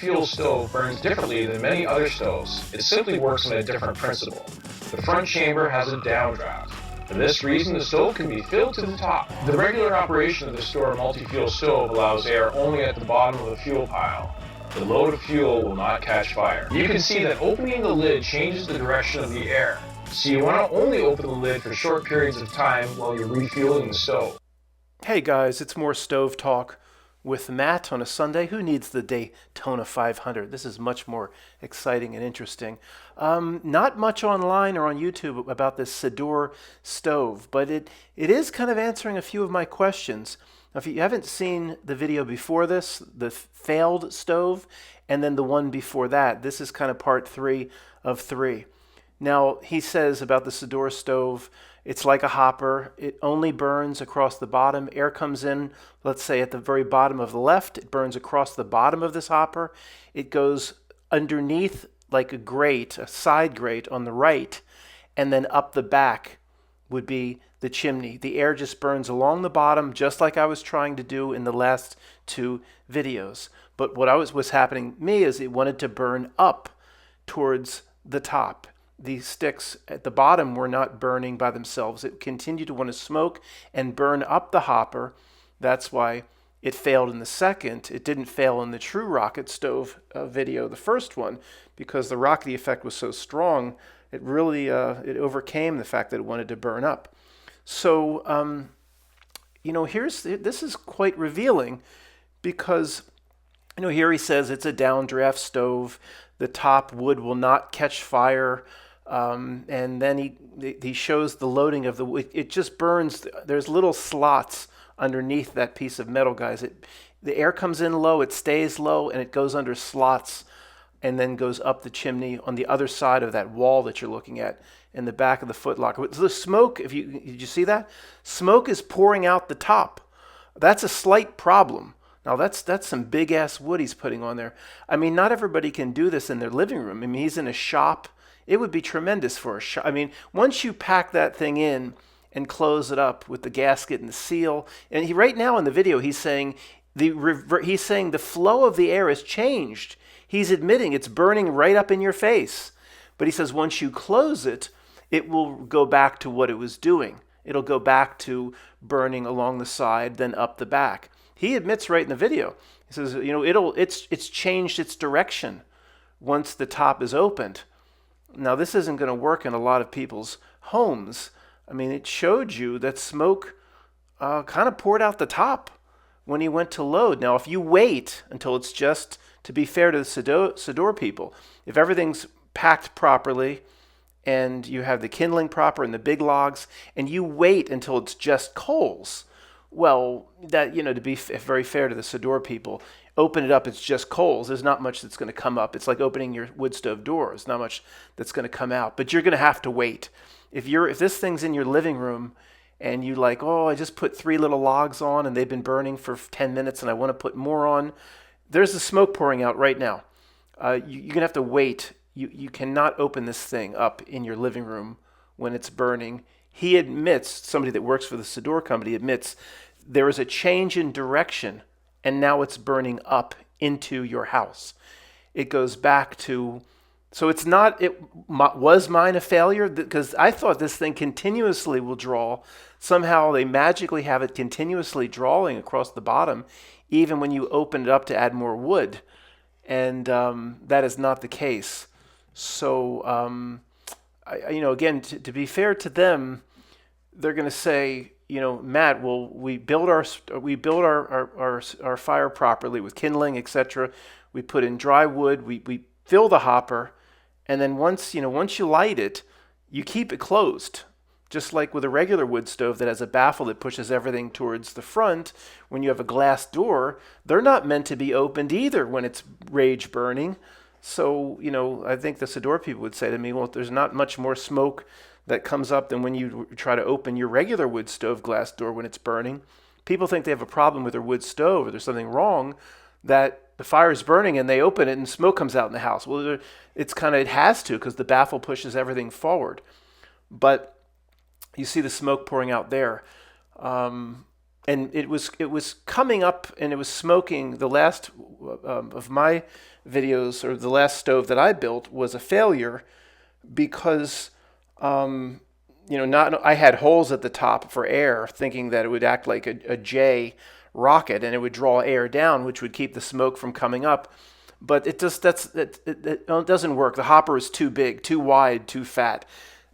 Fuel stove burns differently than many other stoves. It simply works on a different principle. The front chamber has a downdraft. For this reason, the stove can be filled to the top. The regular operation of the Sedore multi-fuel stove allows air only at the bottom of the fuel pile. The load of fuel will not catch fire. You can see that opening the lid changes the direction of the air, so you want to only open the lid for short periods of time while you're refueling the stove. Hey guys, it's more stove talk with Matt on a Sunday. Who needs the Daytona 500? This is much more exciting and interesting. Not much online or on YouTube about this Sedore stove, but it is kind of answering a few of my questions. Now, if you haven't seen the video before this, the failed stove, and then the one before that, this is kind of part 3 of 3. Now, he says about the Sedore stove, it's like a hopper. It only burns across the bottom. Air comes in, let's say at the very bottom of the left. It burns across the bottom of this hopper. It goes underneath like a grate, a side grate on the right, and then up the back would be the chimney. The air just burns along the bottom, just like I was trying to do in the last 2 videos. But what was happening to me is it wanted to burn up towards the top. The sticks at the bottom were not burning by themselves. It continued to want to smoke and burn up the hopper. That's why it failed in the second. It didn't fail in the true rocket stove video, the first one, because the rockety effect was so strong. It really it overcame the fact that it wanted to burn up. So this is quite revealing, because here he says it's a downdraft stove. The top wood will not catch fire. And then he shows the loading of the wood. It just burns. There's little slots underneath that piece of metal, guys. The air comes in low, it stays low, and it goes under slots and then goes up the chimney on the other side of that wall that you're looking at in the back of the footlocker. So the smoke, did you see that? Smoke is pouring out the top. That's a slight problem. Now that's some big ass wood he's putting on there. I mean, not everybody can do this in their living room. I mean, he's in a shop. It would be tremendous for a shop. I mean, once you pack that thing in and close it up with the gasket and the seal, and right now in the video he's saying the flow of the air has changed. He's admitting it's burning right up in your face. But he says once you close it, it will go back to what it was doing. It'll go back to burning along the side, then up the back. He admits right in the video. He says, it's changed its direction once the top is opened. Now, this isn't going to work in a lot of people's homes. I mean, it showed you that smoke kind of poured out the top when he went to load. Now, if you wait until it's just, to be fair to the Sedore people, if everything's packed properly and you have the kindling proper and the big logs, and you wait until it's just coals, well, that, to be very fair to the Sedore people, open it up, it's just coals. There's not much that's going to come up. It's like opening your wood stove door. There's not much that's going to come out. But you're going to have to wait. If this thing's in your living room and you I just put 3 little logs on and they've been burning for 10 minutes and I want to put more on, there's the smoke pouring out right now. You're going to have to wait. You cannot open this thing up in your living room when it's burning. He admits, somebody that works for the Sedore company admits, there is a change in direction, and now it's burning up into your house. It goes back to, so it's not, was mine a failure? Because I thought this thing continuously will draw. Somehow they magically have it continuously drawing across the bottom, even when you open it up to add more wood. And that is not the case. So, again, to be fair to them, they're going to say, Matt, well, we build our fire properly with kindling, etc. We put in dry wood, we fill the hopper, and then once you light it, you keep it closed. Just like with a regular wood stove that has a baffle that pushes everything towards the front, when you have a glass door, they're not meant to be opened either when it's rage burning. So, I think the Sedore people would say to me, well, there's not much more smoke that comes up than when you try to open your regular wood stove glass door when it's burning. People think they have a problem with their wood stove or there's something wrong, that the fire is burning and they open it and smoke comes out in the house. Well, it has to, because the baffle pushes everything forward. But you see the smoke pouring out there. And and it was coming up and it was smoking. The last of my videos, or the last stove that I built, was a failure because not I had holes at the top for air, thinking that it would act like a J rocket and it would draw air down, which would keep the smoke from coming up. But it doesn't work. The hopper is too big, too wide, too fat.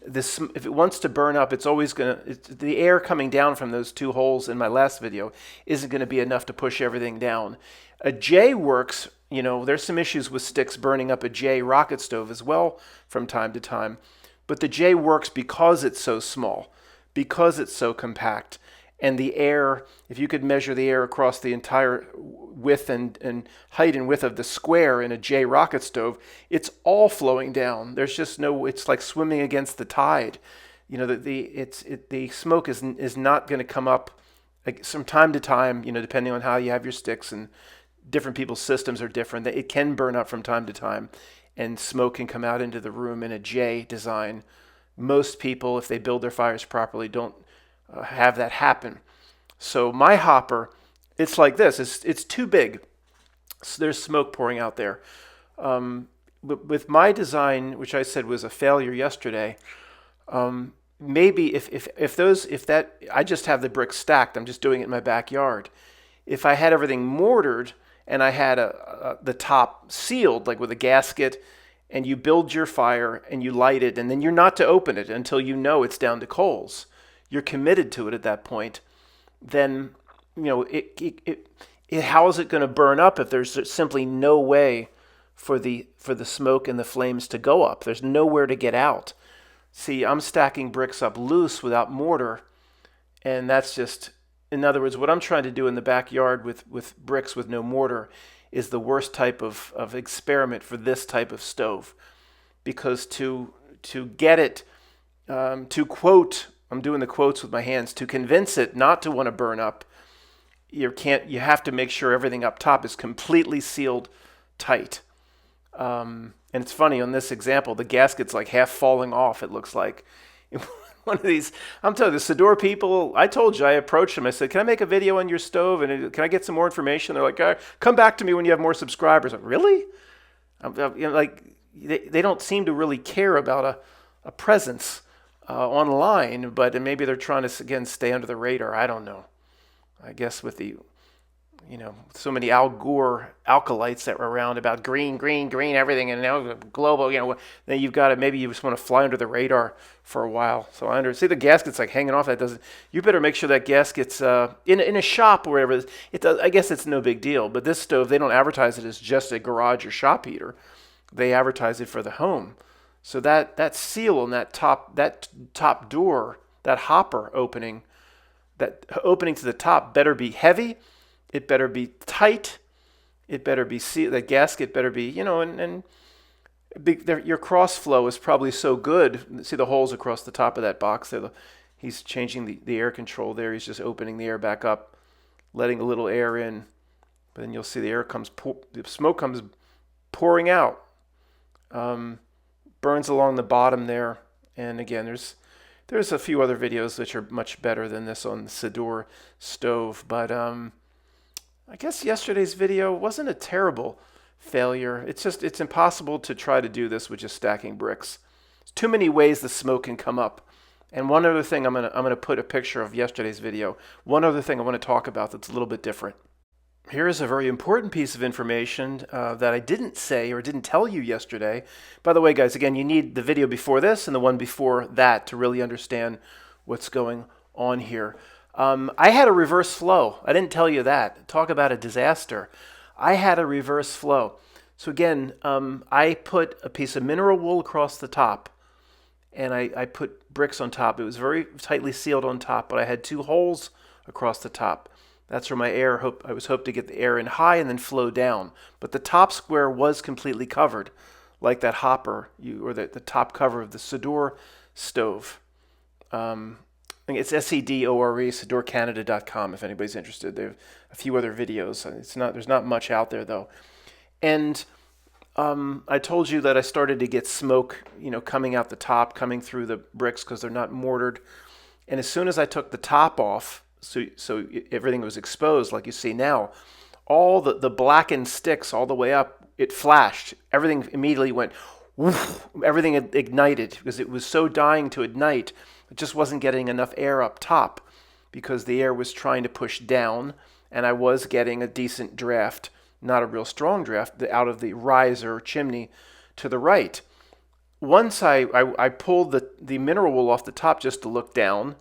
If it wants to burn up, it's always the air coming down from those two holes in my last video isn't going to be enough to push everything down. A J works. There's some issues with sticks burning up a J rocket stove as well from time to time. But the J works because it's so small, because it's so compact. And the air, if you could measure the air across the entire width and height and width of the square in a J rocket stove, it's all flowing down. There's just it's like swimming against the tide. The smoke is not going to come up from time to time, depending on how you have your sticks, and different people's systems are different. It can burn up from time to time, and smoke can come out into the room in a J design. Most people, if they build their fires properly, don't have that happen. So my hopper, it's like this. It's too big. So there's smoke pouring out there. With my design, which I said was a failure yesterday, maybe if I just have the bricks stacked, I'm just doing it in my backyard. If I had everything mortared and I had the top sealed, like with a gasket, and you build your fire and you light it, and then you're not to open it until you know it's down to coals, you're committed to it at that point, then how is it going to burn up if there's simply no way for the smoke and the flames to go up? There's nowhere to get out. See, I'm stacking bricks up loose without mortar, and that's just, in other words, what I'm trying to do in the backyard with bricks with no mortar is the worst type of experiment for this type of stove, because to get it, to quote, I'm doing the quotes with my hands, to convince it not to want to burn up, you have to make sure everything up top is completely sealed tight. And it's funny, on this example, the gasket's like half falling off, it looks like. One of these, I'm telling you, the Sedor people, I told you, I approached them. I said, can I make a video on your stove? And can I get some more information? They're like, come back to me when you have more subscribers. I'm like, really? They don't seem to really care about a presence online, but maybe they're trying to, again, stay under the radar. I don't know. I guess with the, so many Al Gore alkalites that were around about green, everything, and now global, then you've got to, maybe you just want to fly under the radar for a while. So see the gasket's like hanging off. You better make sure that gasket's in a shop or whatever. It does. I guess it's no big deal, but this stove, they don't advertise it as just a garage or shop heater. They advertise it for the home. So that seal on that top door, that hopper opening, that opening to the top better be heavy. It better be tight. It better be sealed. The gasket better be, your cross flow is probably so good. See the holes across the top of that box there. He's changing the air control there. He's just opening the air back up, letting a little air in. But then you'll see the smoke comes pouring out. Burns along the bottom there. And again, there's a few other videos which are much better than this on the Sedore Stove. But I guess yesterday's video wasn't a terrible failure. It's impossible to try to do this with just stacking bricks. There's too many ways the smoke can come up. And one other thing, I'm gonna put a picture of yesterday's video. One other thing I want to talk about that's a little bit different. Here is a very important piece of information that I didn't say or didn't tell you yesterday. By the way, guys, again, you need the video before this and the one before that to really understand what's going on here. I had a reverse flow. I didn't tell you that. Talk about a disaster. I had a reverse flow. So again, I put a piece of mineral wool across the top, and I put bricks on top. It was very tightly sealed on top, but I had two holes across the top. That's where I was hoping to get the air in high and then flow down. But the top square was completely covered, like that hopper, or the top cover of the Sedore Stove. I think it's Sedore, SedoreCanada.com if anybody's interested. There are a few other videos. There's not much out there though. And I told you that I started to get smoke, coming out the top, coming through the bricks because they're not mortared. And as soon as I took the top off so everything was exposed like you see now. All the blackened sticks all the way up, it flashed. Everything immediately went, woof, everything ignited because it was so dying to ignite. It just wasn't getting enough air up top because the air was trying to push down, and I was getting a decent draft, not a real strong draft, out of the riser chimney to the right. Once I pulled the mineral wool off the top just to look down,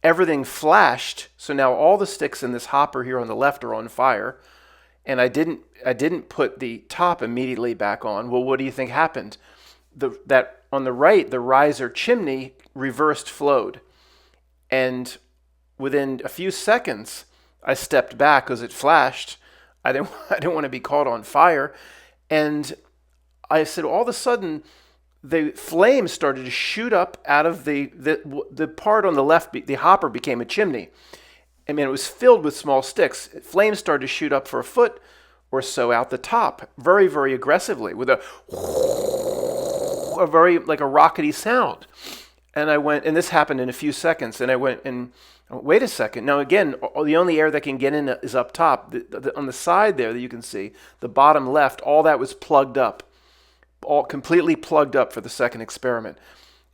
everything flashed. So now all the sticks in this hopper here on the left are on fire, and I didn't put the top immediately back on. Well, what do you think happened? That on the right, the riser chimney reversed flowed, and within a few seconds, I stepped back because it flashed. I didn't want to be caught on fire, and I said all of a sudden the flames started to shoot up out of the part on the left. The hopper became a chimney. I mean, it was filled with small sticks. Flames started to shoot up for a foot or so out the top, very, very aggressively, with a very like a rockety sound. And I went, and this happened in a few seconds. And I went and wait a second. Now again, the only air that can get in is up top. On the side there that you can see, the bottom left, all that was plugged up. All completely plugged up for the second experiment.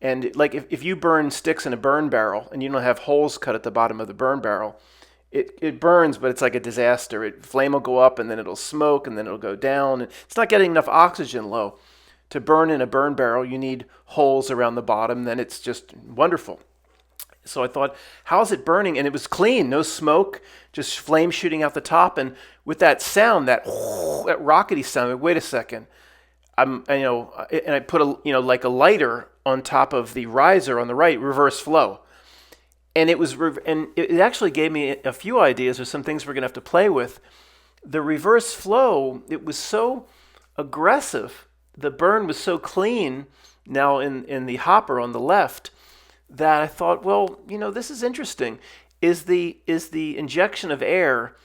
And like if you burn sticks in a burn barrel and you don't have holes cut at the bottom of the burn barrel, it burns, but it's like a disaster. Flame will go up and then it'll smoke and then it'll go down. It's not getting enough oxygen low. To burn in a burn barrel, you need holes around the bottom, then it's just wonderful. So I thought, how's it burning? And it was clean, no smoke, just flame shooting out the top. And with that sound, that rockety sound, wait a second. And I put like a lighter on top of the riser on the right, reverse flow, and it actually gave me a few ideas or some things we're gonna have to play with. The reverse flow, it was so aggressive, the burn was so clean now in the hopper on the left that I thought, well, this is interesting. Is the injection of air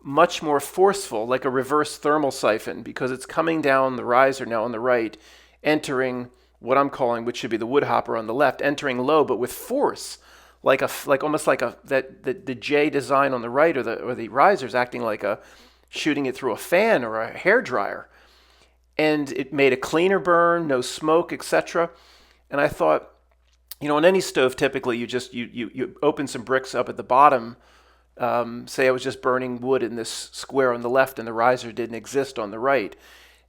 much more forceful, like a reverse thermal siphon, because it's coming down the riser now on the right, entering what I'm calling, which should be the wood hopper on the left, entering low but with force, almost like the J design on the right, or the riser's acting like shooting it through a fan or a hair dryer, and it made a cleaner burn, no smoke, etc. And I thought, on any stove, typically you open some bricks up at the bottom. Say I was just burning wood in this square on the left and the riser didn't exist on the right.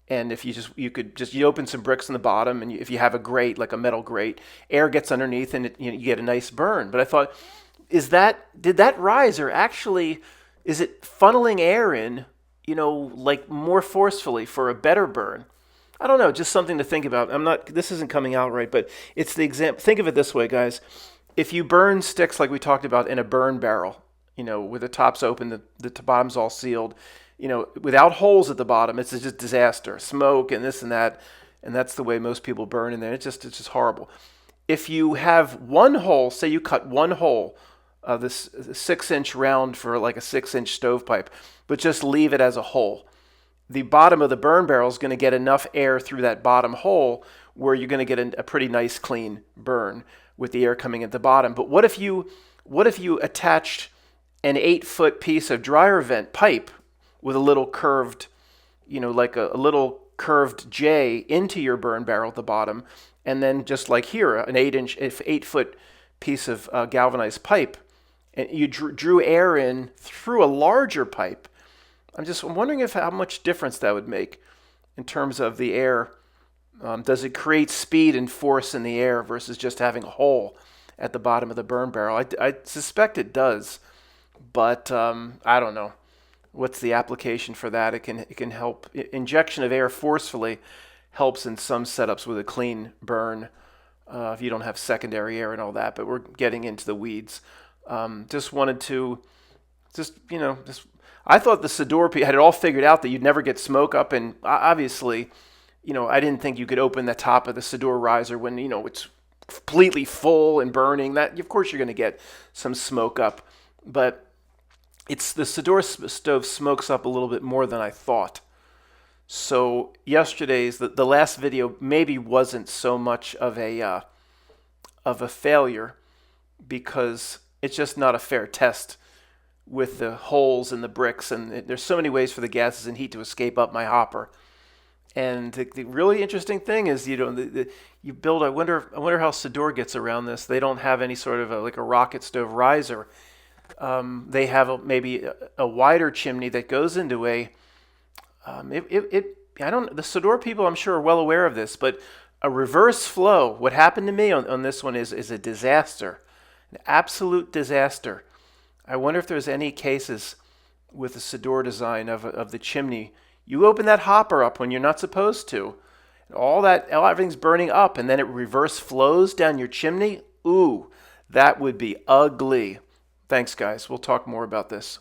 And if you open some bricks in the bottom, and if you have a grate, like a metal grate, air gets underneath and you get a nice burn. But I thought, did that riser actually, is it funneling air in, like more forcefully for a better burn? I don't know, just something to think about. This isn't coming out right, but it's the example. Think of it this way, guys. If you burn sticks like we talked about in a burn barrel, with the tops open, the bottom's all sealed, without holes at the bottom, it's just disaster, smoke and this and that, and that's the way most people burn in there. It's just horrible. If you have one hole, say you cut one hole, this 6-inch round for like a 6-inch stovepipe, but just leave it as a hole, the bottom of the burn barrel is going to get enough air through that bottom hole where you're going to get a pretty nice clean burn with the air coming at the bottom. But what if you attached an 8-foot piece of dryer vent pipe with a little curved, like a little curved J into your burn barrel at the bottom, and then just like here, an 8-foot piece of galvanized pipe, and you drew air in through a larger pipe. I'm wondering how much difference that would make in terms of the air. Does it create speed and force in the air versus just having a hole at the bottom of the burn barrel? I suspect it does. But I don't know. What's the application for that? It can help. Injection of air forcefully helps in some setups with a clean burn if you don't have secondary air and all that. But we're getting into the weeds. Just wanted to, I thought the Sedor had it all figured out that you'd never get smoke up. And obviously, I didn't think you could open the top of the Sedor riser when, it's completely full and burning. That, of course, you're going to get some smoke up. But it's the Sedore stove smokes up a little bit more than I thought. So yesterday's the last video maybe wasn't so much of a failure because it's just not a fair test with the holes in the bricks, and there's so many ways for the gases and heat to escape up my hopper. And the really interesting thing is, you build. I wonder how Sedor gets around this. They don't have any sort of like a rocket stove riser. They have maybe a wider chimney that goes into a. I don't. The Sedor people, I'm sure, are well aware of this, but a reverse flow. What happened to me on this one is a disaster, an absolute disaster. I wonder if there's any cases with the Sedor design of the chimney. You open that hopper up when you're not supposed to. Everything's burning up, and then it reverse flows down your chimney. Ooh, that would be ugly. Thanks, guys. We'll talk more about this.